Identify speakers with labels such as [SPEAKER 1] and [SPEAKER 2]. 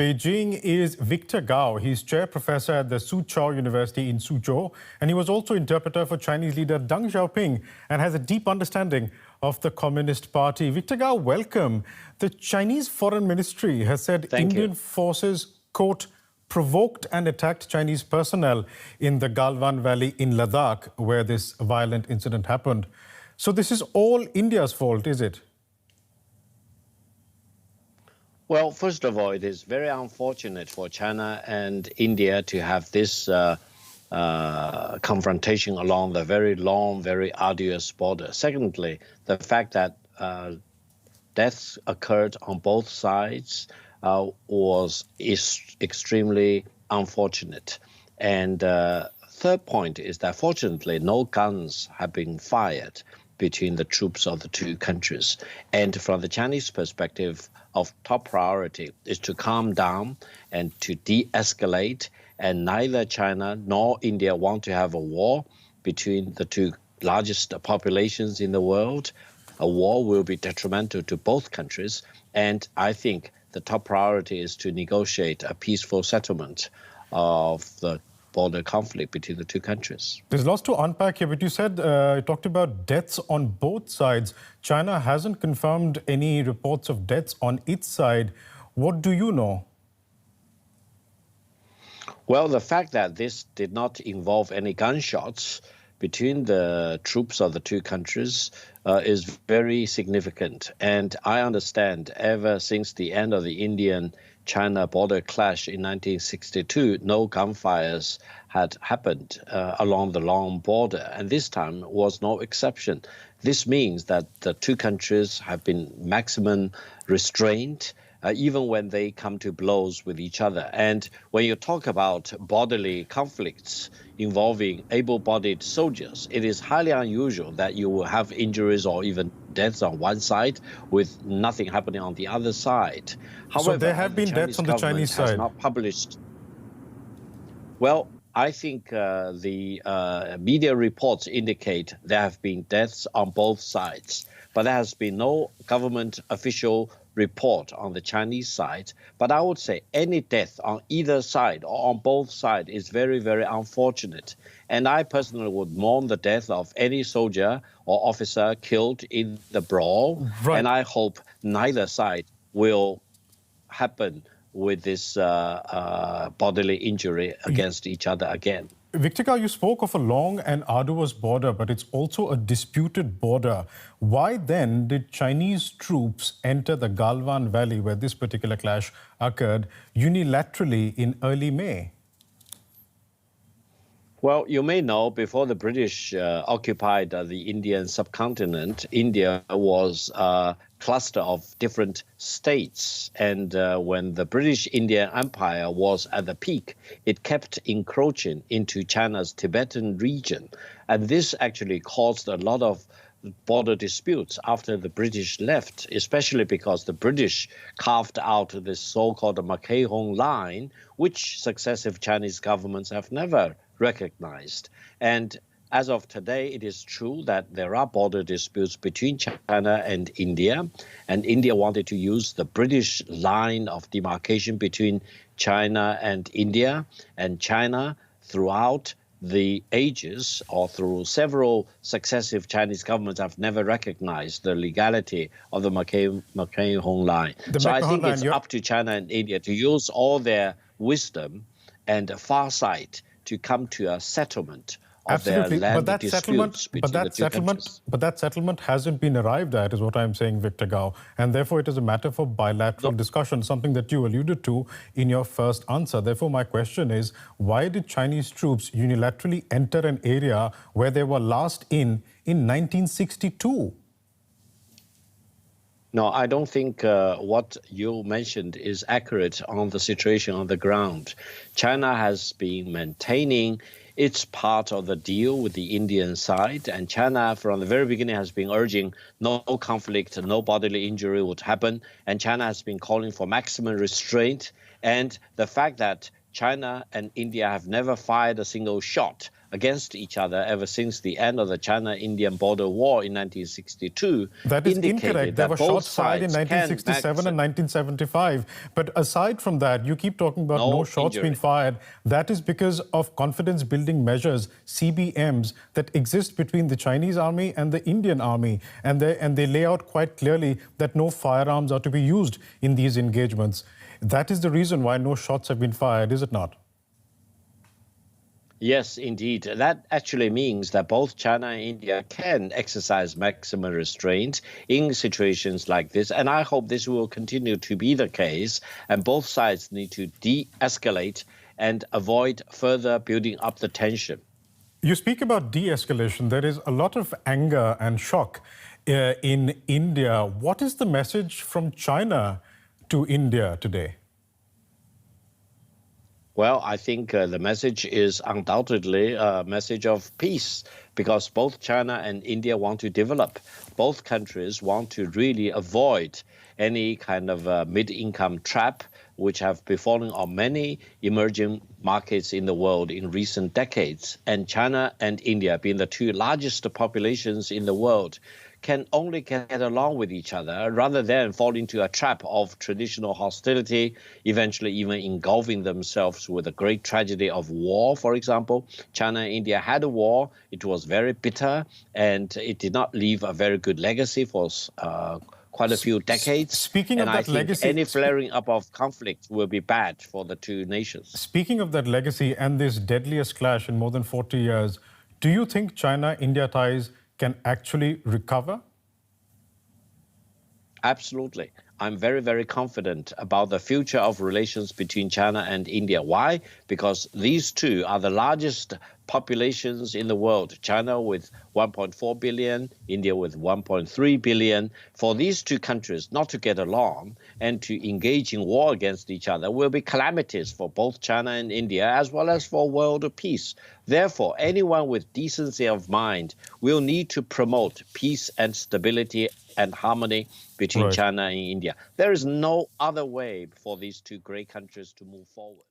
[SPEAKER 1] Beijing is Victor Gao. He's chair professor at the Soochow University in Suzhou, and he was also interpreter for Chinese leader Deng Xiaoping and has a deep understanding of the Communist Party. Victor Gao, welcome. The Chinese Foreign Ministry has said Indian forces, quote, provoked and attacked Chinese personnel in the Galwan Valley in Ladakh, where this violent incident happened. So this is all India's fault, is it?
[SPEAKER 2] Well, first of all, it is very unfortunate for China and India to have this confrontation along the very long, very arduous border. Secondly, the fact that deaths occurred on both sides is extremely unfortunate. And third point is that fortunately no guns have been fired between the troops of the two countries. And from the Chinese perspective, of top priority is to calm down and to de-escalate. And neither China nor India want to have a war between the two largest populations in the world. A war will be detrimental to both countries. And I think the top priority is to negotiate a peaceful settlement of the border conflict between the two countries.
[SPEAKER 1] There's lots to unpack here, but you said, you talked about deaths on both sides. China hasn't confirmed any reports of deaths on its side. What do you know?
[SPEAKER 2] Well, the fact that this did not involve any gunshots between the troops of the two countries is very significant. And I understand ever since the end of the Indian-China border clash in 1962, no gunfires had happened along the long border. And this time was no exception. This means that the two countries have been maximum restrained even when they come to blows with each other. And when you talk about bodily conflicts involving able-bodied soldiers, it is highly unusual that you will have injuries or even deaths on one side with nothing happening on the other side.
[SPEAKER 1] However, so there have been deaths on the Chinese side?
[SPEAKER 2] Has not published. Well, I think the media reports indicate there have been deaths on both sides, but there has been no government official report on the Chinese side. But I would say any death on either side or on both sides is very, very unfortunate. And I personally would mourn the death of any soldier or officer killed in the brawl. Right. And I hope neither side will happen with this bodily injury against each other again.
[SPEAKER 1] Victor Gao, you spoke of a long and arduous border, but it's also a disputed border. Why then did Chinese troops enter the Galwan Valley, where this particular clash occurred, unilaterally in early May?
[SPEAKER 2] Well, you may know, before the British occupied the Indian subcontinent, India was a cluster of different states. And when the British Indian Empire was at the peak, it kept encroaching into China's Tibetan region. And this actually caused a lot of border disputes after the British left, especially because the British carved out this so-called Mackay-Hong line, which successive Chinese governments have never recognized. And as of today, it is true that there are border disputes between China and India wanted to use the British line of demarcation between China and India, and China throughout the ages or through several successive Chinese governments have never recognized the legality of the Mackay-Hong line. So I think it's up to China and India to use all their wisdom and foresight to come to a settlement of their land disputes between the two countries.
[SPEAKER 1] But that settlement hasn't been arrived at, is what I'm saying, Victor Gao. And therefore, it is a matter for bilateral discussion, something that you alluded to in your first answer. Therefore, my question is, why did Chinese troops unilaterally enter an area where they were last in 1962?
[SPEAKER 2] No, I don't think what you mentioned is accurate on the situation on the ground. China has been maintaining its part of the deal with the Indian side, and China from the very beginning has been urging no conflict, no bodily injury would happen, and China has been calling for maximum restraint. And the fact that China and India have never fired a single shot against each other ever since the end of the China-Indian border war in 1962.
[SPEAKER 1] That is incorrect. There were shots fired in 1967 and 1975. But aside from that, you keep talking about no shots being fired. That is because of confidence-building measures, CBMs, that exist between the Chinese army and the Indian army. And they lay out quite clearly that no firearms are to be used in these engagements. That is the reason why no shots have been fired, is it not?
[SPEAKER 2] Yes, indeed. That actually means that both China and India can exercise maximum restraint in situations like this. And I hope this will continue to be the case. And both sides need to de-escalate and avoid further building up the tension.
[SPEAKER 1] You speak about de-escalation. There is a lot of anger and shock in India. What is the message from China to India today?
[SPEAKER 2] Well, I think the message is undoubtedly a message of peace, because both China and India want to develop. Both countries want to really avoid any kind of mid-income trap which have befallen on many emerging markets in the world in recent decades. And China and India, being the two largest populations in the world, can only get along with each other rather than fall into a trap of traditional hostility, eventually even engulfing themselves with the great tragedy of war. For example, China and India had a war. It was very bitter, and it did not leave a very good legacy for quite a few decades.
[SPEAKER 1] Speaking of that legacy,
[SPEAKER 2] any flaring up of conflict will be bad for the two nations.
[SPEAKER 1] Speaking of that legacy and this deadliest clash in more than 40 years, do you think China-India ties can actually recover?
[SPEAKER 2] Absolutely. I'm very, very confident about the future of relations between China and India. Why? Because these two are the largest populations in the world. China with 1.4 billion, India with 1.3 billion. For these two countries not to get along and to engage in war against each other will be calamities for both China and India, as well as for world peace. Therefore, anyone with decency of mind will need to promote peace and stability and harmony between China and India. There is no other way for these two great countries to move forward.